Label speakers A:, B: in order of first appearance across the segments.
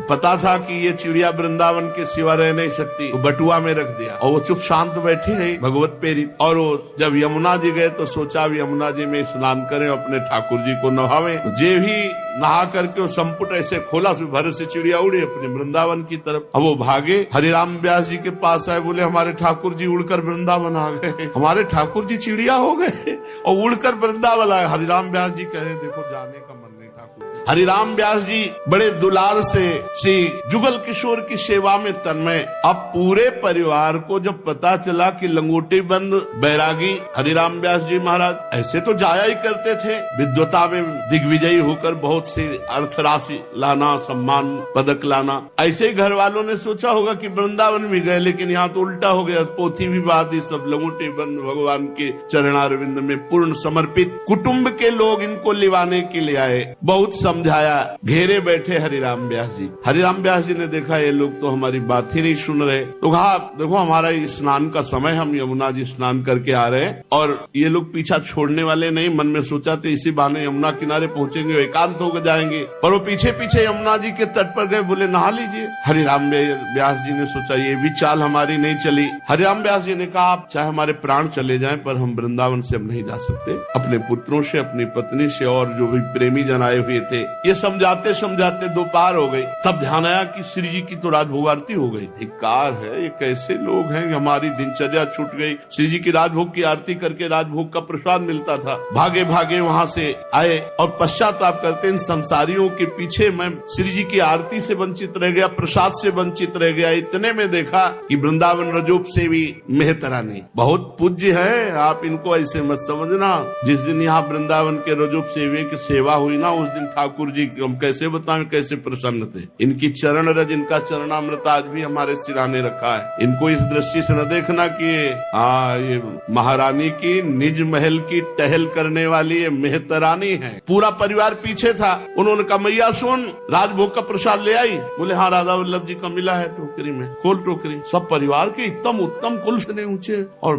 A: पता था कि ये चिड़िया वृंदावन के सिवा रह नहीं सकती, तो बटुआ में रख दिया और वो चुप शांत बैठी रही भगवत प्रेरित। और वो जब यमुना जी गए तो सोचा अब यमुना जी में स्नान करें, अपने ठाकुर जी को नहावे। जे भी नहा करके वो संपुट ऐसे खोला, भर से चिड़िया उड़ी अपने वृंदावन की तरफ। अब वो भागे, हरिराम व्यास जी के पास आए, बोले हमारे ठाकुर जी उड़कर वृंदावन आ गए, हमारे ठाकुर जी चिड़िया हो गए और उड़कर वृंदावन आए। हरिराम व्यास जी कह रहे देखो जाने का मन नहीं ठाकुर। हरिराम व्यास जी बड़े दुलार से श्री जुगल किशोर की सेवा में तन्मय। अब पूरे परिवार को जब पता चला कि लंगोटी बंद बैरागी हरिराम व्यास जी महाराज ऐसे तो जाया ही करते थे, विद्वता में दिग्विजयी होकर बहुत सी अर्थ राशि लाना, सम्मान पदक लाना, ऐसे ही घर वालों ने सोचा होगा कि वृंदावन भी गए, लेकिन यहाँ तो उल्टा हो गया। पोथी भी बात ही सब लंगोटी बंद भगवान के चरणारविंद में पूर्ण समर्पित। कुटुंब के लोग इनको लिवाने के लिए आए, बहुत समझाया, घेरे बैठे हरिराम व्यास जी। हरिराम व्यास जी ने देखा ये लोग तो हमारी बात ही नहीं सुन रहे, तो कहा देखो हमारा स्नान का समय, हम यमुना जी स्नान करके आ रहे हैं और ये लोग पीछा छोड़ने वाले नहीं। मन में सोचा थे इसी बहाने यमुना किनारे पहुंचेंगे, एकांत होकर जाएंगे, पर वो पीछे पीछे यमुना जी के तट पर गए, बोले नहा लीजिए। हरिराम व्यास जी ने सोचा ये भी चाल हमारी नहीं चली। हरिराम व्यास जी ने कहा आप चाहे हमारे प्राण चले जाएं, पर हम वृंदावन से अब नहीं जा सकते। अपने पुत्रों से, अपनी पत्नी से और जो भी प्रेमी जन आए हुए थे, ये समझाते समझाते दोपहर हो गई। तब ध्यान आया कि श्री जी की तो राजभोग आरती हो गई। धिक्कार है, ये कैसे लोग हैं, हमारी दिनचर्या छूट गई। श्री जी की राजभोग की आरती करके राजभोग का प्रसाद मिलता था। भागे भागे वहाँ से आए और पश्चाताप करते इन संसारियों के पीछे मैं श्री जी की आरती से वंचित रह गया, प्रसाद से वंचित रह गया। इतने में देखा कि वृंदावन रजोप सेवी मेहतरानी बहुत पूज्य है, आप इनको ऐसे मत समझना। जिस दिन यहाँ वृंदावन के रजोप सेवी की सेवा हुई ना, उस दिन ठाकुर जी हम कैसे बताएं कैसे प्रसन्न थे। इनकी चरण रज, इनका चरणामृत आज भी हमारे सिराने रखा है। इनको इस दृष्टि से न देखना कि ये महारानी की निज महल की टहल करने वाली ये मेहतरानी है। पूरा परिवार पीछे था। उन्होंने कहा मैया सुन, राजभोग का प्रसाद ले आई। बोले हाँ राधा वल्लभ जी का मिला है टोकरी में, खोल टोकरी। सब परिवार के उत्तम उत्तम कुल से ऊंचे और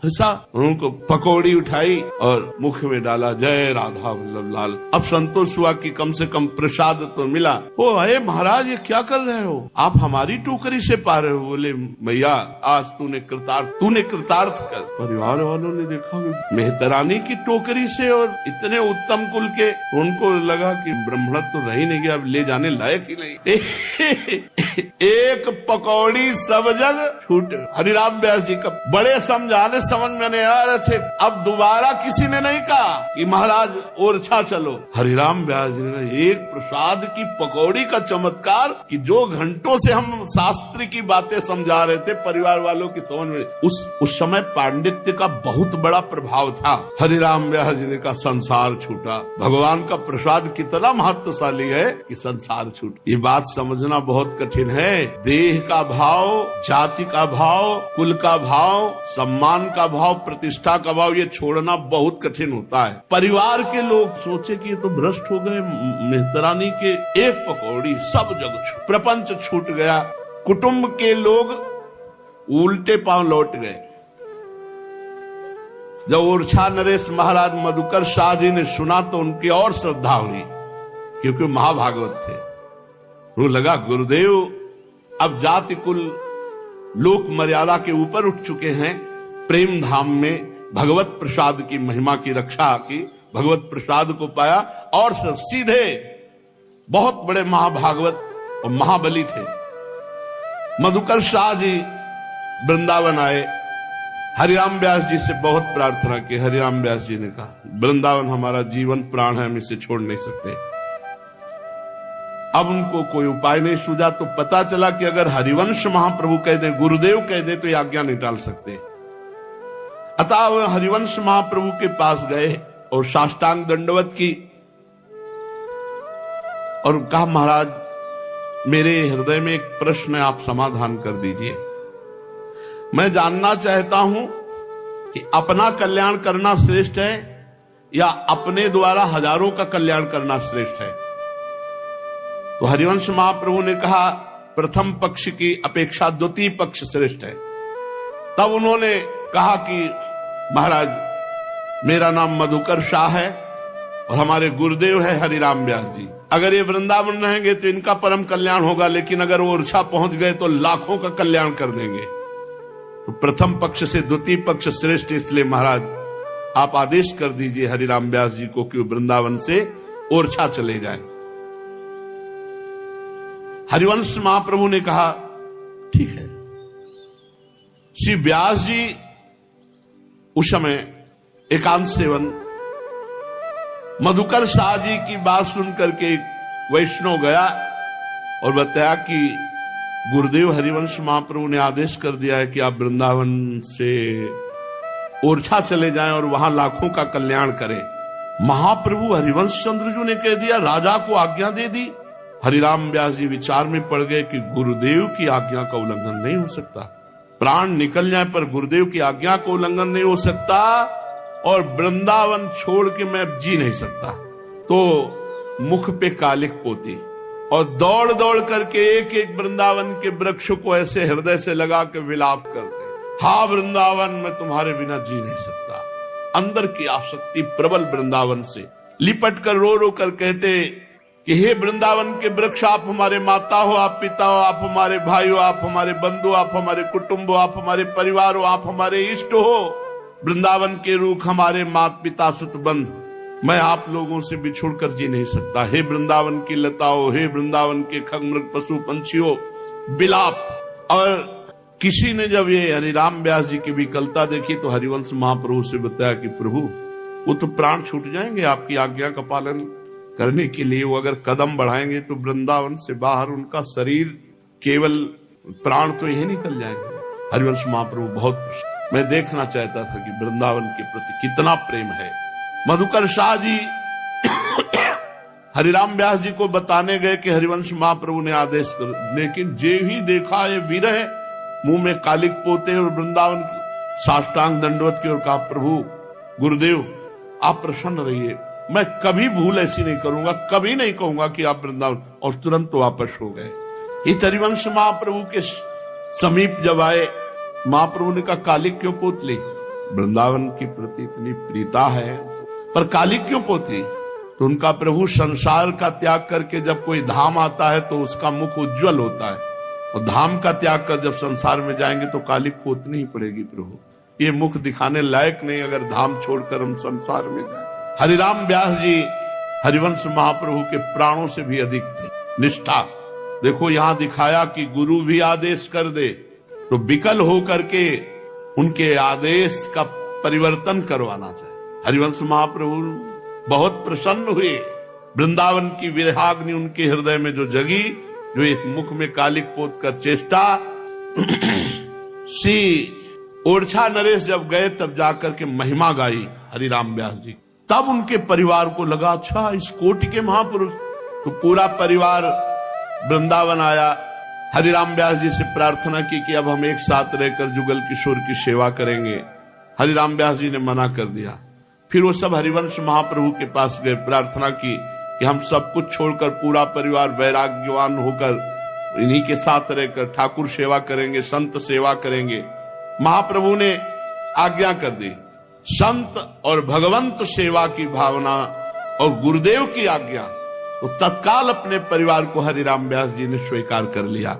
A: हिस्सा उनको पकौड़ी उठाई और मुख में डाला, जय राधा वल्लभ लाल। अब संतोष हुआ कि कम से कम प्रसाद तो मिला। ओ अरे महाराज ये क्या कर रहे हो, आप हमारी टोकरी से पा रहे हो। बोले भैया आज तूने कृतार्थ कर। परिवार वालों ने देखा मेहतरानी की टोकरी से और इतने उत्तम कुल के, उनको लगा कि ब्राह्मण तो रह ही नहीं गया, अब ले जाने लायक ही नहीं। एक पकौड़ी सब जग छूट। हरिराम व्यास जी का बड़े समझाने समझ में नहीं आ रहे थे। अब दोबारा किसी ने नहीं कहा कि महाराज ओरछा चलो। हरिराम व्यास जी ने एक प्रसाद की पकौड़ी का चमत्कार कि जो घंटों से हम शास्त्र की बातें समझा रहे थे परिवार वालों की समझ में, उस समय पांडित्य का बहुत बड़ा प्रभाव था। हरिराम व्यास जी ने का संसार छूटा। भगवान का प्रसाद कितना महत्वशाली है कि संसार छूट। ये बात समझना बहुत कठिन है। देह का भाव, जाति का भाव, कुल का भाव, सम्मान का भाव, प्रतिष्ठा का भाव, ये छोड़ना बहुत कठिन होता है। परिवार के लोग सोचे कि ये तो भ्रष्ट हो गए, मेहतरानी के एक पकौड़ी सब जग प्रपंच छूट गया। कुटुंब के लोग उल्टे पांव लौट गए। जब ओरछा नरेश महाराज मधुकर शाह जी ने सुना तो उनकी और श्रद्धा हुई, क्योंकि महाभागवत थे। वो लगा गुरुदेव अब जाति कुल लोक मर्यादा के ऊपर उठ चुके हैं, प्रेम धाम में भगवत प्रसाद की महिमा की रक्षा की, भगवत प्रसाद को पाया और सीधे बहुत बड़े महाभागवत और महाबली थे। मधुकर शाह जी वृंदावन आए, हरिराम व्यास जी से बहुत प्रार्थना की। हरिराम व्यास जी ने कहा वृंदावन हमारा जीवन प्राण है, हम इसे छोड़ नहीं सकते। अब उनको कोई उपाय नहीं सूझा तो पता चला कि अगर हरिवंश महाप्रभु कह दें, गुरुदेव कह दें तो ये आज्ञा नहीं टाल सकते। अतः वह हरिवंश महाप्रभु के पास गए और साष्टांग दंडवत की और कहा महाराज मेरे हृदय में एक प्रश्न है, आप समाधान कर दीजिए। मैं जानना चाहता हूं कि अपना कल्याण करना श्रेष्ठ है या अपने द्वारा हजारों का कल्याण करना श्रेष्ठ है। तो हरिवंश महाप्रभु ने कहा प्रथम पक्ष की अपेक्षा द्वितीय पक्ष श्रेष्ठ है। तब उन्होंने कहा कि महाराज मेरा नाम मधुकर शाह है और हमारे गुरुदेव है हरिराम व्यास जी। अगर ये वृंदावन रहेंगे तो इनका परम कल्याण होगा, लेकिन अगर वो ओरछा पहुंच गए तो लाखों का कल्याण कर देंगे। तो प्रथम पक्ष से द्वितीय पक्ष श्रेष्ठ, इसलिए महाराज आप आदेश कर दीजिए हरिराम व्यास जी को कि वृंदावन से ओरछा चले जाएं। हरिवंश महाप्रभु ने कहा ठीक है। श्री व्यास जी उस समय एकांत सेवन, मधुकर शाह जी की बात सुनकर के वैष्णव गया और बताया कि गुरुदेव हरिवंश महाप्रभु ने आदेश कर दिया है कि आप वृंदावन से ओरछा चले जाएं और वहां लाखों का कल्याण करें। महाप्रभु हरिवंश चंद्र जी ने कह दिया, राजा को आज्ञा दे दी। हरिराम व्यास जी विचार में पड़ गए कि गुरुदेव की आज्ञा का उल्लंघन नहीं हो सकता। प्राण निकल जाए पर गुरुदेव की आज्ञा को उल्लंघन नहीं हो सकता, और वृंदावन छोड़ के मैं जी नहीं सकता। तो मुख पे कालिक पोती और दौड़ दौड़ करके एक एक वृंदावन के वृक्ष को ऐसे हृदय से लगा के विलाप करते, हा वृंदावन मैं तुम्हारे बिना जी नहीं सकता। अंदर की आसक्ति प्रबल वृंदावन से लिपट कर रो रो कर कहते कि हे वृंदावन के वृक्ष, आप हमारे माता हो, आप पिता हो, आप हमारे भाई हो, आप हमारे बंधु, आप हमारे कुटुंब हो, आप हमारे परिवार हो, आप हमारे इष्ट हो। वृंदावन के रूख हमारे माता पिता सुत बंध, मैं आप लोगों से बिछुड़ कर जी नहीं सकता। हे वृंदावन की लताओ, हे वृंदावन के खग मृग पशु पंछियों, विलाप। और किसी ने जब ये हरिराम व्यास जी की विकलता देखी तो हरिवंश महाप्रभु से बताया कि प्रभु वो तो प्राण छूट जाएंगे आपकी आज्ञा का पालन करने के लिए। वो अगर कदम बढ़ाएंगे तो वृंदावन से बाहर उनका शरीर, केवल प्राण तो यही निकल जाएंगे। हरिवंश महाप्रभु बहुत प्रसन्न। मैं देखना चाहता था कि वृंदावन के प्रति कितना प्रेम है। मधुकर शाह जी हरिराम व्यास जी को बताने गए कि हरिवंश महाप्रभु ने आदेश कर, लेकिन जे ही देखा ये विरह, मुंह में कालिक पोते और वृंदावन साष्टांग दंडवत की ओर कहा, प्रभु गुरुदेव आप प्रसन्न रहिए, मैं कभी भूल ऐसी नहीं करूंगा, कभी नहीं कहूंगा कि आप वृंदावन। और तुरंत वापस हो गए। इस हरिवंश महाप्रभु के समीप जब आए, महाप्रभु ने कहा कालिक क्यों पोत ली? वृंदावन के प्रति इतनी प्रीता है पर कालिक क्यों पोती? तो उनका प्रभु संसार का त्याग करके जब कोई धाम आता है तो उसका मुख उज्जवल होता है, और धाम का त्याग कर जब संसार में जाएंगे तो कालिक पोतनी ही पड़ेगी। प्रभु ये मुख दिखाने लायक नहीं अगर धाम छोड़कर हम संसार में जाए। हरिराम व्यास जी हरिवंश महाप्रभु के प्राणों से भी अधिक थे निष्ठा। देखो यहां दिखाया कि गुरु भी आदेश कर दे तो विकल होकर के उनके आदेश का परिवर्तन करवाना चाहिए। हरिवंश महाप्रभु बहुत प्रसन्न हुए। वृंदावन की विरहाग्नि उनके हृदय में जो जगी, जो एक मुख में कालिक पोत कर चेष्टा। श्री ओरछा नरेश जब गए तब जाकर के महिमा गाई हरिराम व्यास जी। तब उनके परिवार को लगा अच्छा इस कोटि के महापुरुष। तो पूरा परिवार वृंदावन आया। हरिराम व्यास जी से प्रार्थना की कि अब हम एक साथ रहकर जुगल किशोर की सेवा करेंगे। हरिराम व्यास जी ने मना कर दिया। फिर वो सब हरिवंश महाप्रभु के पास गए, प्रार्थना की कि हम सब कुछ छोड़कर पूरा परिवार वैराग्यवान होकर इन्हीं के साथ रहकर ठाकुर सेवा करेंगे, संत सेवा करेंगे। महाप्रभु ने आज्ञा कर दी। संत और भगवंत सेवा की भावना और गुरुदेव की आज्ञा, तो तत्काल अपने परिवार को हरिराम व्यास जी ने स्वीकार कर लिया।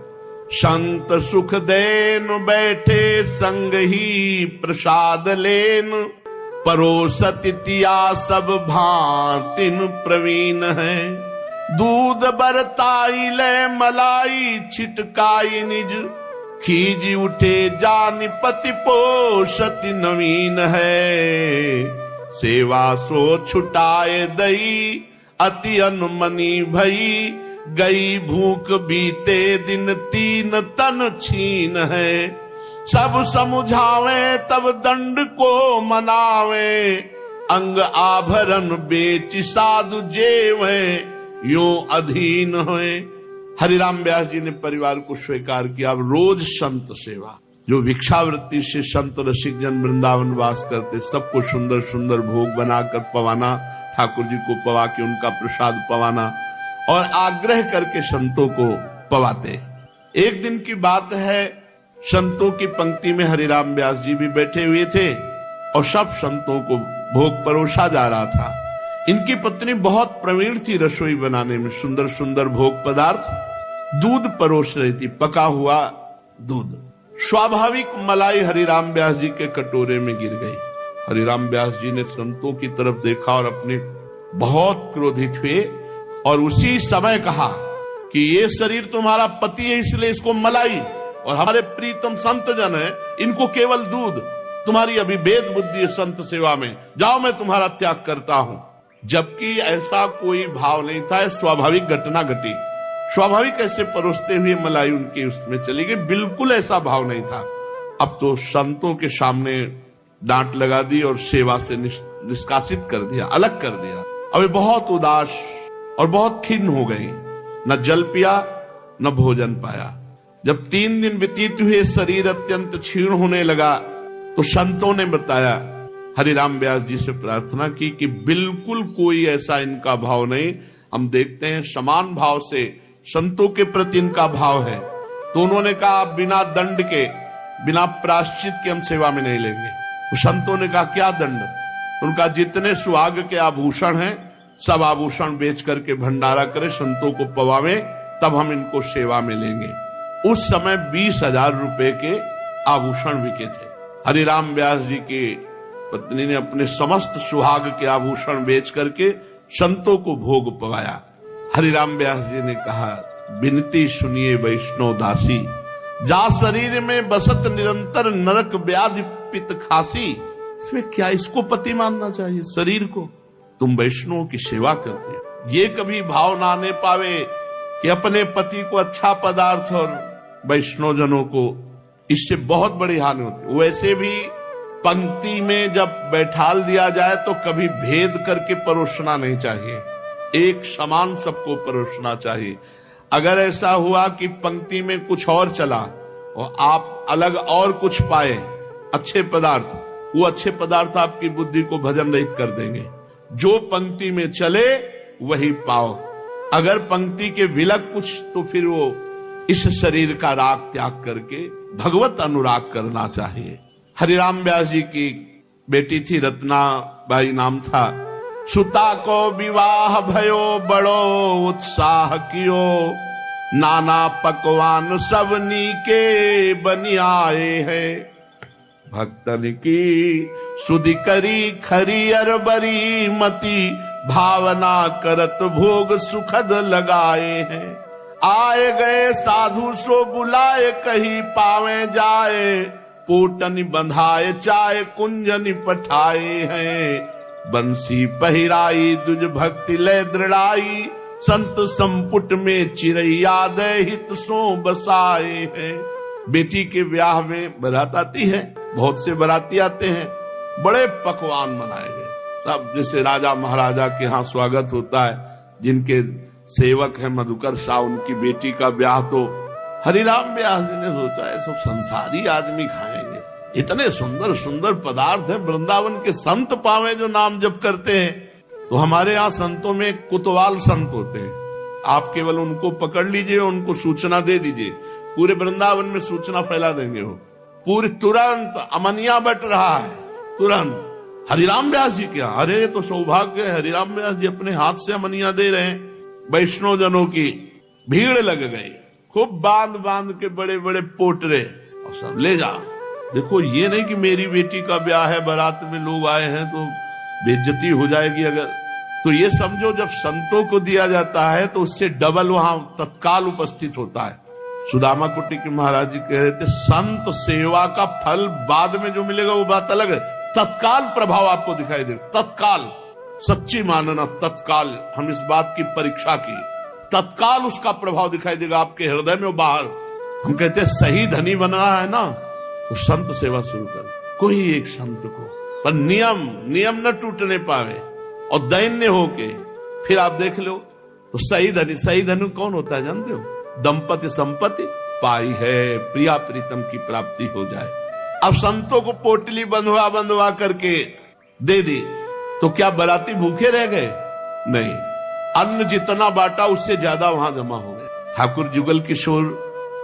A: संत सुख देन बैठे संग ही प्रसाद लेन, परोसतिया सब भांतिन प्रवीण है। दूध बरताई ले मलाई छिटकाई निज, खीज उठे जान पति पोषति नवीन है। सेवा सो छुटाए दई अति अनुमनी भई, गई भूख बीते दिन तीन तन छीन है। सब समुझावे तब दंड को मनावे, अंग आभरण बेच साधु जेवे यो अधीन है। हरिराम व्यास जी ने परिवार को स्वीकार किया। अब रोज संत सेवा, जो भिक्षावृत्ति से संत रसिक जन वृंदावन वास करते, सबको सुंदर सुंदर भोग बनाकर पवाना, ठाकुर जी को पवा के उनका प्रसाद पवाना और आग्रह करके संतों को पवाते। एक दिन की बात है, संतों की पंक्ति में हरिराम व्यास जी भी बैठे हुए थे और सब संतों को भोग परोसा जा रहा था। इनकी पत्नी बहुत प्रवीण थी रसोई बनाने में, सुंदर सुंदर भोग पदार्थ, दूध परोस रही थी, पका हुआ दूध। स्वाभाविक मलाई हरिराम व्यास जी के कटोरे में गिर गई। हरिराम व्यास जी ने संतों की तरफ देखा और अपने बहुत क्रोधित हुए और उसी समय कहा कि ये शरीर तुम्हारा पति है, इसलिए इसको मलाई, और हमारे प्रीतम संत जन है, इनको केवल दूध। तुम्हारी अभी भेद बुद्धि है संत सेवा में, जाओ मैं तुम्हारा त्याग करता हूं। जबकि ऐसा कोई भाव नहीं था, स्वाभाविक घटना घटी। स्वाभाविक ऐसे परोसते हुए मलाई उनके उसमें चली गई, बिल्कुल ऐसा भाव नहीं था। अब तो संतों के सामने डांट लगा दी और सेवा से निष्कासित कर दिया, अलग कर दिया। अब बहुत उदास और बहुत खिन्न हो गई, न जल पिया न भोजन पाया। जब 3 दिन व्यतीत हुए, शरीर अत्यंत क्षीण होने लगा, तो संतों ने बताया, हरिराम व्यास जी से प्रार्थना की कि बिल्कुल कोई ऐसा इनका भाव नहीं। हम देखते हैं समान भाव से संतों के प्रति इनका भाव है। तो उन्होंने कहा आप बिना दंड के, बिना प्रायश्चित के हम सेवा में नहीं लेंगे। तो संतों ने कहा क्या दंड? उनका जितने सुहाग के आभूषण हैं सब आभूषण बेच करके भंडारा करे, संतों को पवावे, तब हम इनको सेवा में लेंगे। उस समय 20,000 रुपए के आभूषण बिके थे। हरिराम व्यास जी की पत्नी ने अपने समस्त सुहाग के आभूषण बेच करके संतों को भोग पवाया। हरिराम व्यास जी ने कहा, विनती सुनिए वैष्णव दासी, जा शरीर में बसत निरंतर नरक व्याधि पित खासी। इसमें क्या इसको पति मानना चाहिए? शरीर को तुम वैष्णव की सेवा करते हो, ये कभी भाव ना आने पावे कि अपने पति को अच्छा पदार्थ और वैष्णव जनों को, इससे बहुत बड़ी हानि होती। वैसे भी पंक्ति में जब बैठाल दिया जाए तो कभी भेद करके परोसना नहीं चाहिए, एक समान सबको परोसना चाहिए। अगर ऐसा हुआ कि पंक्ति में कुछ और चला और आप अलग और कुछ पाए अच्छे पदार्थ, वो अच्छे पदार्थ आपकी बुद्धि को भजन रहित कर देंगे। जो पंक्ति में चले वही पाओ। अगर पंक्ति के विलग कुछ, तो फिर वो इस शरीर का राग त्याग करके भगवत अनुराग करना चाहिए। हरिराम व्यास जी की बेटी थी, रत्नाबाई नाम था। सुता को विवाह भयो बड़ो उत्साह कियो, नाना पकवान सबनी के बनी आए हैं। भक्तन की सुधि करी खरी अरबरी मति, भावना करत भोग सुखद लगाए हैं। आए गए साधु सो बुलाए, कहीं पावे जाए, पोटनी बंधाए चाहे कुंजनी पठाए हैं। बंसी पहिराई दुज भक्ति ले दृढ़ाई, संत संपुट में चिरैया दे हित सो बसाए हैं। बेटी के ब्याह में बारात आती है, बहुत से बाराती आते हैं, बड़े पकवान बनाए गए सब, जैसे राजा महाराजा के यहाँ स्वागत होता है। जिनके सेवक है मधुकर शाह, उनकी बेटी का ब्याह, तो हरिराम व्यास जी ने सोचा है सब संसारी आदमी खाएंगे, इतने सुंदर सुंदर पदार्थ हैं, वृंदावन के संत पावे जो नाम जप करते हैं। तो हमारे यहाँ संतों में कुतवाल संत होते हैं, आप केवल उनको पकड़ लीजिए, उनको सूचना दे दीजिए, पूरे वृंदावन में सूचना फैला देंगे। वो पूरी तुरंत अमनिया बट रहा है, तुरंत हरिराम व्यास जी क्या, अरे तो सौभाग्य है, हरिराम व्यास जी अपने हाथ से अमनिया दे रहे हैं। वैष्णव जनों की भीड़ लग गई, खूब बांध बांध के बड़े बड़े पोटरे, और सब ले जा। देखो ये नहीं कि मेरी बेटी का ब्याह है, बारात में लोग आए हैं तो बेइज्जती हो जाएगी अगर, तो ये समझो जब संतों को दिया जाता है तो उससे डबल वहां तत्काल उपस्थित होता है। सुदामा कुटी के महाराज जी कह रहे थे, संत सेवा का फल बाद में जो मिलेगा वो बात अलग है, तत्काल प्रभाव आपको दिखाई दे, तत्काल, सच्ची मानना तत्काल। हम इस बात की परीक्षा की, तत्काल उसका प्रभाव दिखाई देगा आपके हृदय में बाहर। हम कहते हैं सही धनी बनना है ना, तो संत सेवा शुरू कर, कोई एक संत को, पर नियम न टूटने पावे और दैन्य होके, फिर आप देख लो तो सही धनी कौन होता है जानते हो? दंपति संपत्ति पाई है, प्रिया प्रीतम की प्राप्ति हो जाए। अब संतों को पोटली बंधवा करके दे दी, तो क्या बाराती भूखे रह गए? नहीं, अन्न जितना बांटा उससे ज्यादा वहां जमा हो गए। ठाकुर जुगल किशोर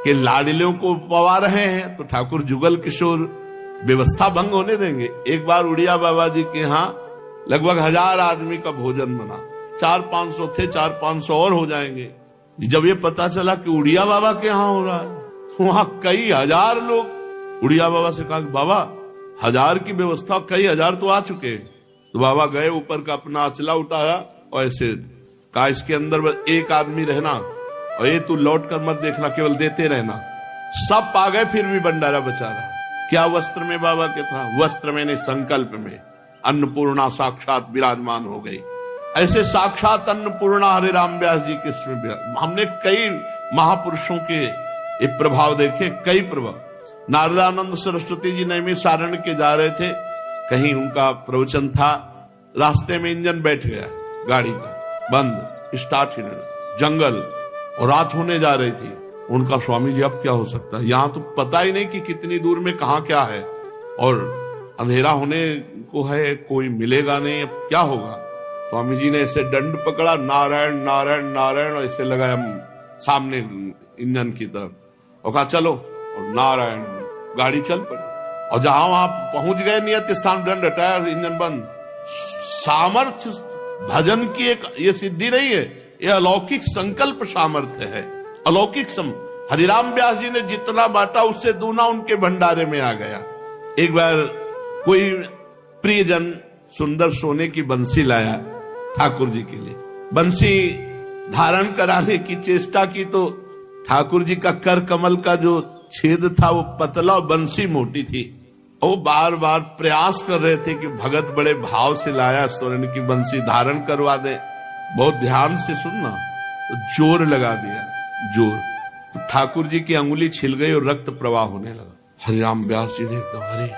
A: के लाडलियों को पवा रहे हैं, तो ठाकुर जुगल किशोर व्यवस्था भंग होने देंगे? एक बार उड़िया बाबा जी के यहाँ लगभग 1000 आदमी का भोजन बना। 400-500 थे, 400-500 और हो जाएंगे। जब ये पता चला कि उड़िया बाबा के यहाँ हो रहा है, वहां कई हजार लोग। उड़िया बाबा से कहा कि बाबा 1000 की व्यवस्था, कई हजार तो आ चुके। तो बाबा गए, ऊपर का अपना अचला उठाया और ऐसे कहा इसके अंदर बस एक आदमी रहना, और ये तू लौट कर मत देखना, केवल देते रहना। सब पा गए, फिर भी भंडारा बचा रहा। क्या वस्त्र में बाबा के था? वस्त्र में नहीं, संकल्प में अन्नपूर्णा साक्षात विराजमान हो गई। ऐसे साक्षात अन्नपूर्णा हरे राम व्यास जी के इसमें हमने कई महापुरुषों के ये प्रभाव देखे, कई प्रभाव। नारदानंद सरस्वती जी नैमिषारण्य के जा रहे थे, कहीं उनका प्रवचन था, रास्ते में इंजन बैठ गया गाड़ी का, बंद, स्टार्ट ही नहीं, जंगल, और रात होने जा रही थी। उनका स्वामी जी अब क्या हो सकता है, यहाँ तो पता ही नहीं कि कितनी दूर में कहाँ क्या है, और अंधेरा होने को है, कोई मिलेगा नहीं, अब क्या होगा। स्वामी जी ने ऐसे दंड पकड़ा, नारायण नारायण नारायण, और ऐसे लगाया सामने इंजन की तरफ, और कहा चलो, और नारायण, गाड़ी चल पड़ी। और जहां वहां पहुंच गए, नियत स्थान, दंड हटाया, इंजन बंद। सामर्थ्य भजन की एक ये सिद्धि नहीं है, ये अलौकिक संकल्प सामर्थ्य है, अलौकिक हरिराम व्यास जी ने जितना बांटा उससे दूना उनके भंडारे में आ गया। एक बार कोई प्रियजन सुंदर सोने की बंसी लाया ठाकुर जी के लिए। बंसी धारण कराने की चेष्टा की तो ठाकुर जी का कर कमल का जो छेद था वो पतला और बंसी मोटी थी। वो बार बार प्रयास कर रहे थे कि भगत बड़े भाव से लाया, स्वर्ण की बंसी धारण करवा दे। बहुत ध्यान से सुनना, तो जोर लगा दिया, जोर, तो ठाकुर जी की अंगुली छिल गई और रक्त प्रवाह होने लगा। हरिराम व्यास जी ने एकदम, अरे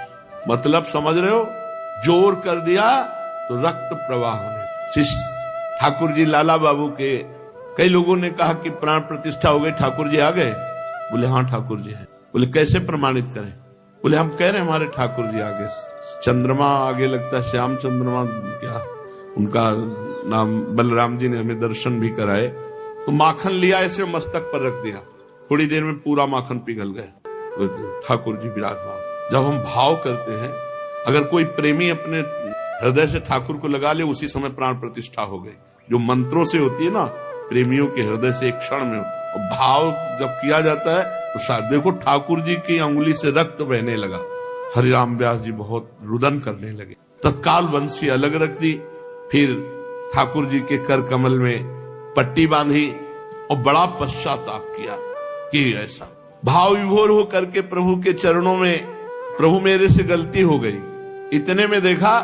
A: मतलब समझ रहे हो, जोर कर दिया तो रक्त प्रवाह होने। शिष्य ठाकुर जी लाला बाबू के कई लोगों ने कहा कि प्राण प्रतिष्ठा हो गई, ठाकुर जी आ गए। बोले हाँ ठाकुर जी है। बोले कैसे प्रमाणित करें? बोले हम कह रहे हैं हमारे ठाकुर जी आगे, चंद्रमा आगे लगता है, श्याम चंद्रमा, क्या उनका नाम, बलराम जी ने हमें दर्शन भी कराए। तो माखन लिया, ऐसे मस्तक पर रख दिया, थोड़ी देर में पूरा माखन पिघल गया। ठाकुर जी विराजमान। जब हम भाव करते हैं, अगर कोई प्रेमी अपने हृदय से ठाकुर को लगा ले, उसी समय प्राण प्रतिष्ठा हो गई। जो मंत्रों से होती है ना, प्रेमियों के हृदय से एक क्षण में, और भाव जब किया जाता है तो शायद देखो ठाकुर जी की अंगुली से रक्त बहने लगा। हरिराम व्यास जी बहुत रुदन करने लगे, तत्काल बंसी अलग रख दी, फिर ठाकुर जी के कर कमल में पट्टी बांधी और बड़ा पश्चाताप किया कि ऐसा भाव विभोर हो करके प्रभु के चरणों में, प्रभु मेरे से गलती हो गई। इतने में देखा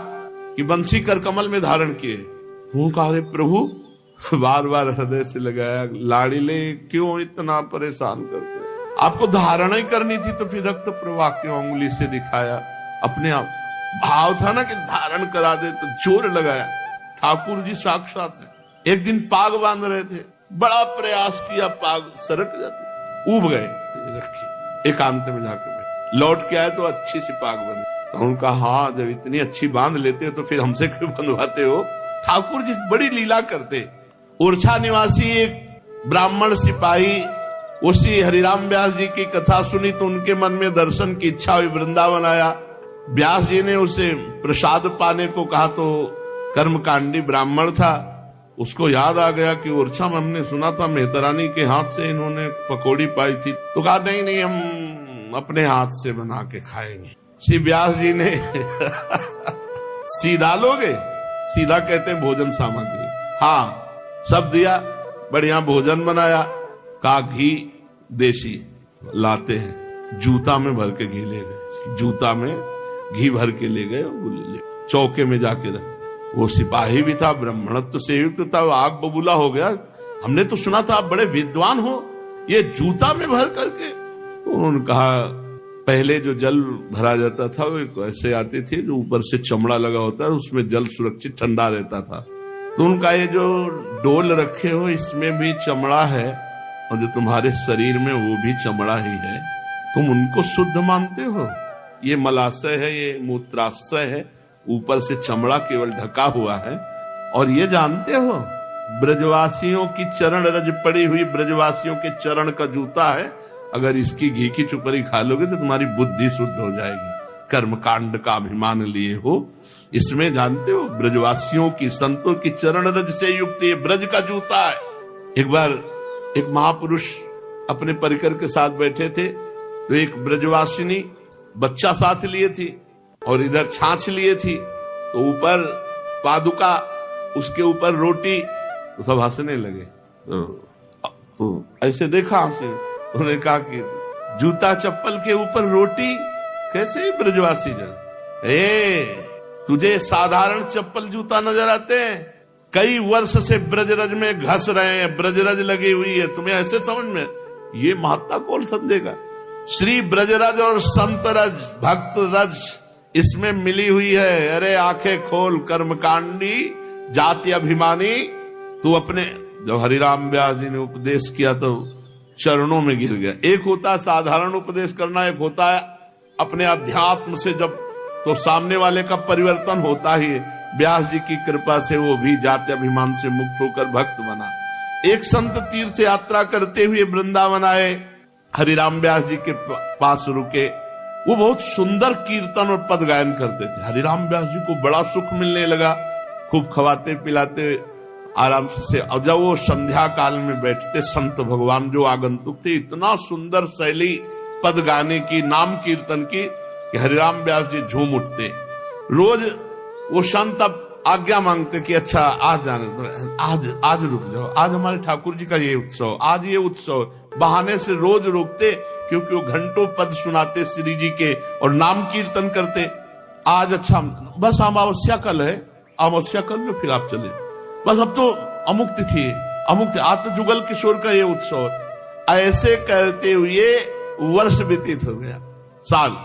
A: कि बंसी कर कमल में धारण किए। कहा अरे प्रभु, बार बार हृदय से लगाया, लाड़ीले क्यों इतना परेशान करते? आपको धारणा ही करनी थी तो फिर रक्त प्रवाह क्यों अंगुली से दिखाया? अपने आप भाव था ना कि धारण करा दे, तो जोर लगाया। ठाकुर जी साक्षात है। एक दिन पाग बांध रहे थे, बड़ा प्रयास किया, पाग सरक जाती, उब गए, रखी एकांत में जाके बैठ। लौट के आए तो अच्छी सी पाग बंधी। उनका हाँ, जब इतनी अच्छी बांध लेते हो तो फिर हमसे क्यों बंधवाते हो? ठाकुर जी बड़ी लीला करते। ओरछा निवासी एक ब्राह्मण सिपाही उसी हरिराम व्यास जी की कथा सुनी तो उनके मन में दर्शन की इच्छा हुई, वृंदावन आया। व्यास जी ने उसे प्रसाद पाने को कहा तो कर्मकांडी ब्राह्मण था, उसको याद आ गया कि ओरछा में हमने सुना था मेहतरानी के हाथ से इन्होंने पकौड़ी पाई थी। तो कहा नहीं नहीं, हम अपने हाथ से बना के खाएंगे। श्री व्यास जी ने सीधा लोगे, सीधा कहते हैं भोजन सामग्री, हाँ सब दिया, बढ़िया भोजन बनाया। का घी देसी लाते हैं, जूता में भर के घी ले गए, जूता में घी भर के ले गए, चौके में जाके रख। वो सिपाही भी था, ब्राह्मणत्व से युक्त था, आग बबूला हो गया। हमने तो सुना था आप बड़े विद्वान हो, ये जूता में भर करके। तो उन्होंने कहा पहले जो जल भरा जाता था वो ऐसे आते थे, जो ऊपर से चमड़ा लगा होता है, उसमें जल सुरक्षित ठंडा रहता था। तो उनका ये जो डोल रखे हो इसमें भी चमड़ा है, और जो तुम्हारे शरीर में वो भी चमड़ा ही है, तुम उनको शुद्ध मानते हो? ये मलाशय है, ये मूत्राशय है, ऊपर से चमड़ा केवल ढका हुआ है। और ये जानते हो ब्रजवासियों की चरण रज पड़ी हुई, ब्रजवासियों के चरण का जूता है, अगर इसकी घी की चुपरी खा लोगे तो तुम्हारी बुद्धि शुद्ध हो जाएगी। कर्मकांड का अभिमान लिए हो, इसमें जानते हो ब्रजवासियों की, संतों की चरण रज से युक्त ये ब्रज का जूता है। एक बार एक महापुरुष अपने परिकर के साथ बैठे थे, तो एक ब्रजवासिनी बच्चा साथ लिए थी और इधर छाछ लिए थी, तो ऊपर पादुका, उसके ऊपर रोटी, तो सब हंसने लगे। तो ऐसे देखा हंसे, उन्होंने कहा कि जूता चप्पल के ऊपर रोटी कैसे ब्रजवासी जन, तुझे साधारण चप्पल जूता नजर आते हैं? कई वर्ष से ब्रजरज में घस रहे हैं, ब्रजरज लगी हुई है, तुम्हें ऐसे समझ में? ये महत्ता कौन समझेगा? श्री ब्रजरज और संत रज, भक्त रज इसमें मिली हुई है। अरे आंखें खोल कर्मकांडी जाति अभिमानी। तू अपने, जब हरिराम व्यास जी ने उपदेश किया तो चरणों में गिर गया। एक होता है साधारण उपदेश करना, एक होता है अपने अध्यात्म से जब, तो सामने वाले का परिवर्तन होता ही है। व्यास जी की कृपा से वो भी जाति अभिमान से मुक्त होकर भक्त बना। एक संत तीर्थ यात्रा करते हुए वृंदावन आए, हरिराम व्यास जी के पास रुके। वो बहुत सुंदर कीर्तन और पद गायन करते थे। हरिराम व्यास जी को बड़ा सुख मिलने लगा, खूब खवाते पिलाते आराम से। और जब वो संध्या काल में बैठते, संत भगवान जो आगंतुक थे, इतना सुंदर शैली पद गाने की, नाम कीर्तन की, कि हरिराम व्यास जी झूम उठते। रोज वो संत अब आज्ञा मांगते कि अच्छा आज जाने दो, आज रुक जाओ, आज हमारे ठाकुर जी का ये उत्सव, आज ये उत्सव। बहाने से रोज रोकते, क्योंकि वो घंटों पद सुनाते श्री जी के और नाम कीर्तन करते। आज अच्छा बस अमावस्या कल है, अमावस्या कल में फिर आप चले, बस अब तो अमुक तिथि है, अमुक आज तो जुगल किशोर का ये उत्सव। ऐसे करते हुए वर्ष व्यतीत हो गया, साल।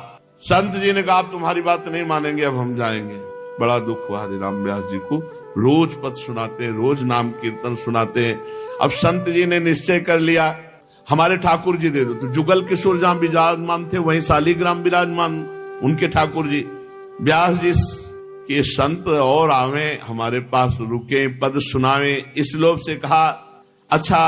A: संत जी ने कहा आप तुम्हारी बात नहीं मानेंगे, अब हम जाएंगे। बड़ा दुख हुआ हरिराम व्यास जी को। रोज पद सुनाते, रोज नाम कीर्तन सुनाते। अब संत जी ने निश्चय कर लिया हमारे ठाकुर जी दे दो। तो जुगल किशोर जहां विराजमान थे, वहीं शालिग्राम विराजमान उनके ठाकुर जी। व्यास जी के संत और आवे, हमारे पास रुके, पद सुनावे। इस लोभ से कहा अच्छा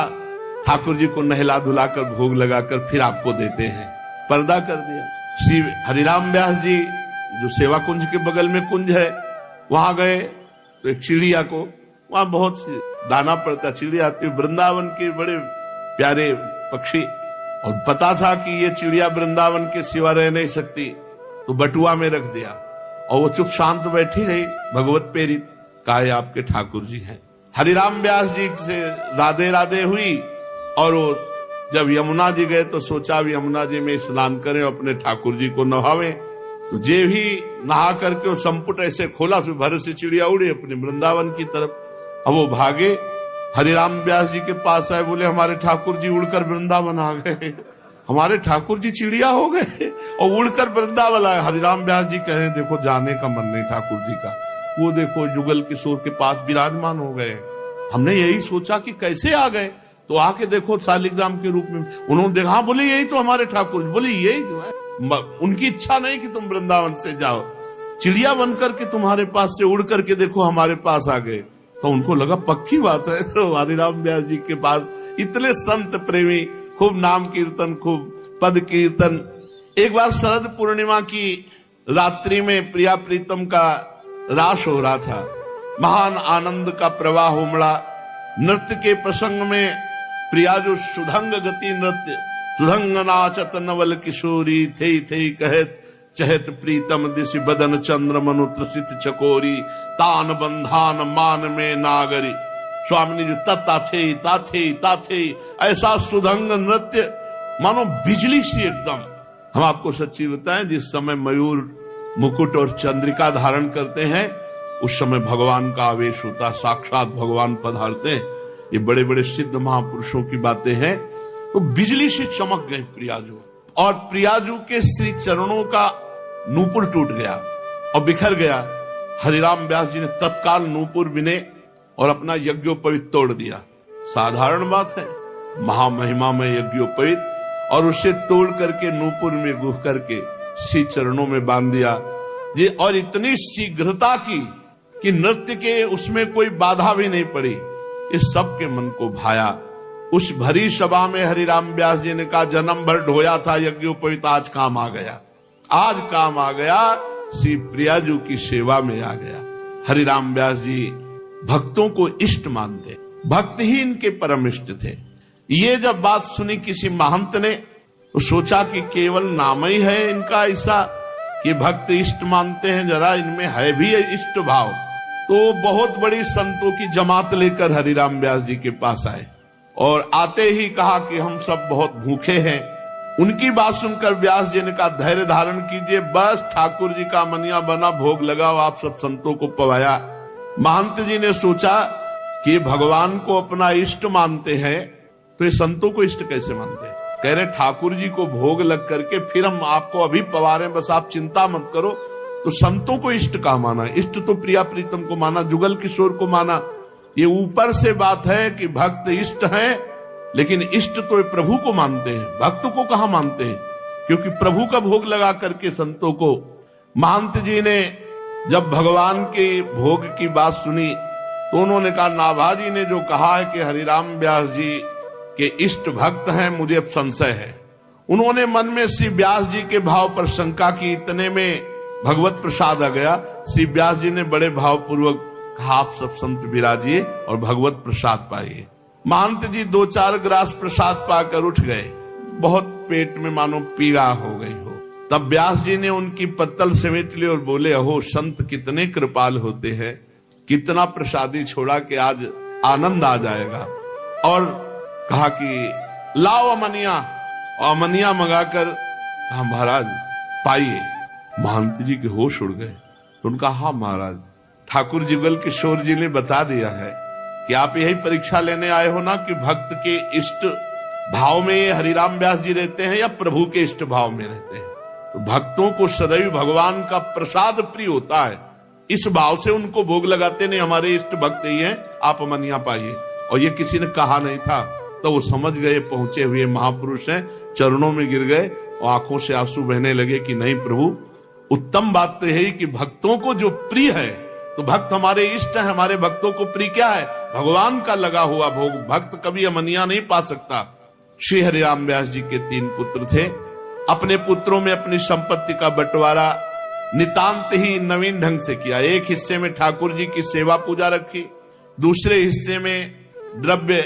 A: ठाकुर जी को नहला धुलाकर भोग लगाकर फिर आपको देते हैं। पर्दा कर दिया। श्री हरिराम व्यास जी जो सेवा कुंज के बगल में कुंज है, वहां गए तो एक चिड़िया को, वहां बहुत सी दाना पड़ता, चिड़िया आती, वृंदावन के बड़े प्यारे पक्षी, और पता था कि ये चिड़िया वृंदावन के सिवा रह नहीं सकती, तो बटुआ में रख दिया और वो चुप शांत बैठी रही, भगवत प्रेरित। कहा आपके ठाकुर जी हैं। हरिराम व्यास जी से राधे राधे हुई, और वो जब यमुना जी गए तो सोचा भी यमुना जी में स्नान करें, अपने ठाकुर जी को नहावें। तो जे भी नहा करके वो संपुट ऐसे खोला, फिर भर से चिड़िया उड़ी अपने वृंदावन की तरफ। अब वो भागे, हरिराम व्यास जी के पास आए, बोले हमारे ठाकुर जी उड़कर वृंदावन आ गए, हमारे ठाकुर जी चिड़िया हो गए और उड़कर वृंदावन आए। हरिराम व्यास जी कह रहे देखो जाने का मन नहीं ठाकुर जी का, वो देखो जुगल किशोर के पास विराजमान हो गए। हमने यही सोचा कि कैसे आ गए, तो आके देखो शालिग्राम के रूप में। उन्होंने देखा, हाँ बोले यही तो हमारे ठाकुर, बोले यही तो है। उनकी इच्छा नहीं कि तुम वृंदावन से जाओ, चिड़िया बनकर के तुम्हारे पास से उड़ करके देखो हमारे पास आ गए। तो उनको लगा पक्की बात है। तो हरिराम व्यास जी के पास इतने संत प्रेमी, खूब नाम कीर्तन, खूब पद कीर्तन। एक बार शरद पूर्णिमा की रात्रि में प्रिया प्रीतम का रास हो रहा था, महान आनंद का प्रवाह उमड़ा। नृत्य के प्रसंग में प्रिया जो सुधंग गति नृत्य, सुधंग नाचत नवल किशोरी, थे कहत चहत प्रीतम दिशि बदन चंद्र मनु त्रसित चकोरी, तान बंधान मान में नागरी। स्वामी जो ताथे ऐसा सुधंग नृत्य मानो बिजली सी एकदम। हम आपको सच्ची बताएं, जिस समय मयूर मुकुट और चंद्रिका धारण करते हैं, उस समय भगवान का आवेश होता, साक्षात भगवान पधारते हैं। ये बड़े बड़े सिद्ध महापुरुषों की बातें हैं। तो बिजली से चमक गए प्रियाजू, और प्रियाजू के श्री चरणों का नूपुर टूट गया और बिखर गया। हरिराम व्यास जी ने तत्काल नूपुर बिने और अपना यज्ञोपवीत तोड़ दिया। साधारण बात है, महामहिमा में यज्ञोपवीत, और उसे तोड़ करके नूपुर में गुह करके श्री चरणों में बांध दिया जी। और इतनी शीघ्रता की कि नृत्य के उसमें कोई बाधा भी नहीं पड़ी। इस सब के मन को भाया। उस भरी सभा में हरिराम व्यास जी ने कहा जन्म भर ढोया था यज्ञोपवीत, आज काम आ गया, आज काम आ गया। श्री प्रियाजू की सेवा में आ गया। हरिराम व्यास जी भक्तों को इष्ट मानते, भक्त ही इनके परम इष्ट थे। ये जब बात सुनी किसी महंत ने तो सोचा कि केवल नाम ही है इनका ऐसा कि भक्त इष्ट मानते हैं, जरा इनमें है भी इष्ट भाव। तो बहुत बड़ी संतों की जमात लेकर हरिराम व्यास जी के पास आए और आते ही कहा कि हम सब बहुत भूखे हैं। उनकी बात सुनकर व्यास जी ने कहा धैर्य धारण कीजिए, बस ठाकुर जी का मनिया बना भोग लगाओ, आप सब संतों को पवाया। महंत जी ने सोचा कि भगवान को अपना इष्ट मानते हैं तो ये संतों को इष्ट कैसे मानते हैं। कह रहे ठाकुर जी को भोग लग करके फिर हम आपको अभी पवा रहे हैं, बस आप चिंता मत करो। तो संतों को इष्ट का माना, इष्ट तो प्रिया प्रीतम को माना, जुगल किशोर को माना। ये ऊपर से बात है कि भक्त इष्ट हैं, लेकिन इष्ट तो प्रभु को मानते हैं, भक्त को कहां मानते हैं, क्योंकि प्रभु का भोग लगा करके संतों को। महंत जी ने जब भगवान के भोग की बात सुनी तो उन्होंने कहा नाभाजी ने जो कहा है कि हरिराम व्यास जी के इष्ट भक्त हैं, मुझे अब संशय है। उन्होंने मन में श्री व्यास जी के भाव पर शंका की, इतने में भगवत प्रसाद आ गया। श्री व्यास जी ने बड़े भावपूर्वक कहा आप सब संत विराजिए और भगवत प्रसाद पाइए। महंत जी 2-4 ग्रास प्रसाद पाकर उठ गए, बहुत पेट में मानो पीड़ा हो गई हो। तब व्यास जी ने उनकी पत्तल समेट ली और बोले अहो संत कितने कृपाल होते हैं, कितना प्रसादी छोड़ा कि आज आनंद आ जाएगा। और कहा कि लाओ अमनिया, और अमनिया मंगाकर कहा महाराज पाइए। महंत जी के होश उड़ गए तो उनका हाँ महाराज, ठाकुर जुगल किशोर जी ने बता दिया है कि आप यही परीक्षा लेने आए हो ना कि भक्त के इष्ट भाव में ये हरिराम व्यास जी रहते हैं या प्रभु के इष्ट भाव में रहते हैं। तो भक्तों को सदैव भगवान का प्रसाद प्रिय होता है, इस भाव से उनको भोग लगाते नहीं, हमारे इष्ट भक्त ही हैं, आप अमनिया पाइए। और ये किसी ने कहा नहीं था, तो वो समझ गए पहुंचे हुए महापुरुष हैं, चरणों में गिर गए और आंखों से आंसू बहने लगे कि नहीं प्रभु, उत्तम बात तो है कि भक्तों को जो प्रिय है, तो भक्त हमारे इष्ट है, हमारे भक्तों को प्रिय क्या है, भगवान का लगा हुआ भोग। भक्त कभी अमनिया नहीं पा सकता। श्री हरिराम व्यास जी के 3 पुत्र थे। अपने पुत्रों में अपनी संपत्ति का बंटवारा नितांत ही नवीन ढंग से किया। एक हिस्से में ठाकुर जी की सेवा पूजा रखी, दूसरे हिस्से में द्रव्य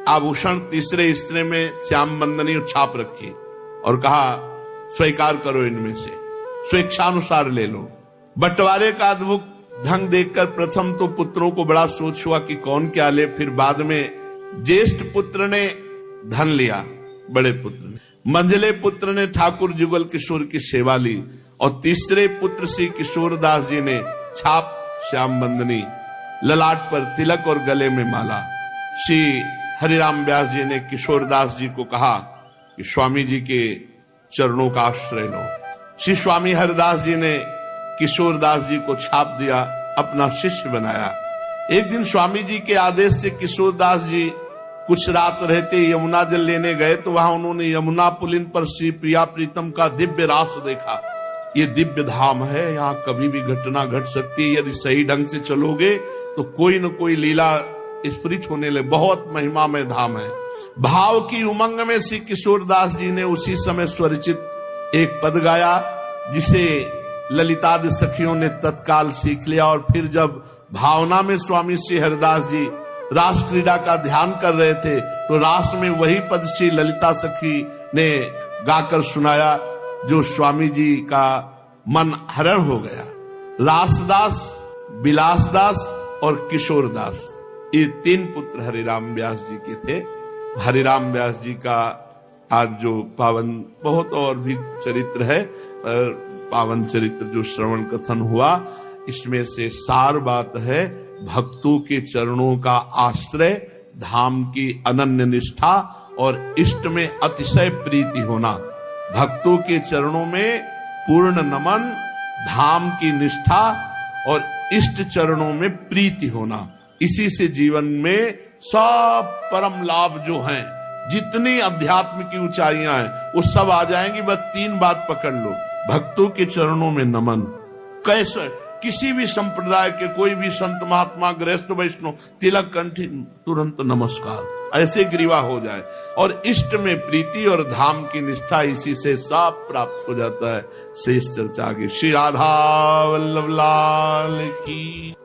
A: आभूषण, तीसरे हिस्से में श्याम बंदनी छाप रखी और कहा स्वीकार करो, इनमें से स्वेच्छानुसार ले लो। बंटवारे का अद्भुत ढंग देखकर प्रथम तो पुत्रों को बड़ा सोच हुआ कि कौन क्या ले, फिर बाद में ज्येष्ठ पुत्र ने धन लिया, बड़े पुत्र ने, मंझले पुत्र ने ठाकुर जुगल किशोर की सेवा ली और तीसरे पुत्र श्री किशोर दास जी ने छाप, श्याम बंदनी, ललाट पर तिलक और गले में माला। श्री हरिराम व्यास जी ने किशोर दास जी को कहा कि स्वामी जी के चरणों का आश्रय लो। श्री स्वामी हरिदास जी ने किशोर दास जी को छाप दिया, अपना शिष्य बनाया। एक दिन स्वामी जी के आदेश से किशोर दास जी कुछ रात रहते यमुना जल लेने गए तो वहां उन्होंने यमुना पुलिन पर श्री प्रिया प्रीतम का दिव्य रास देखा। ये दिव्य धाम है, यहाँ कभी भी घटना घट सकती है, यदि सही ढंग से चलोगे तो कोई न कोई लीला स्फुरित होने लगे, बहुत महिमामय धाम है। भाव की उमंग में श्री किशोर दास जी ने उसी समय स्वरचित एक पद गाया, जिसे ललितादि सखियों ने तत्काल सीख लिया। और फिर जब भावना में स्वामी श्री हरिदास जी रास क्रीड़ा का ध्यान कर रहे थे तो रास में वही पद श्री ललिता सखी ने गाकर सुनाया, जो स्वामी जी का मन हरण हो गया। रासदास, बिलासदास और किशोर दास, ये 3 पुत्र हरिराम व्यास जी के थे। हरिराम व्यास जी का आज जो पावन, बहुत और भी चरित्र है, पावन चरित्र जो श्रवण कथन हुआ, इसमें से सार बात है भक्तों के चरणों का आश्रय, धाम की अनन्य निष्ठा और इष्ट में अतिशय प्रीति होना। भक्तों के चरणों में पूर्ण नमन, धाम की निष्ठा और इष्ट चरणों में प्रीति होना, इसी से जीवन में सब परम लाभ जो हैं, जितनी अध्यात्म की ऊंचाइयां हैं, वो सब आ जाएंगी। बस 3 बात पकड़ लो, भक्तों के चरणों में नमन। कैसे, किसी भी संप्रदाय के कोई भी संत महात्मा गृहस्थ वैष्णव तिलक कंठी तुरंत नमस्कार, ऐसे ग्रीवा हो जाए। और इष्ट में प्रीति और धाम की निष्ठा, इसी से सब प्राप्त हो जाता है। शेष चर्चा आगे। श्री राधा वल्लभ लाल की।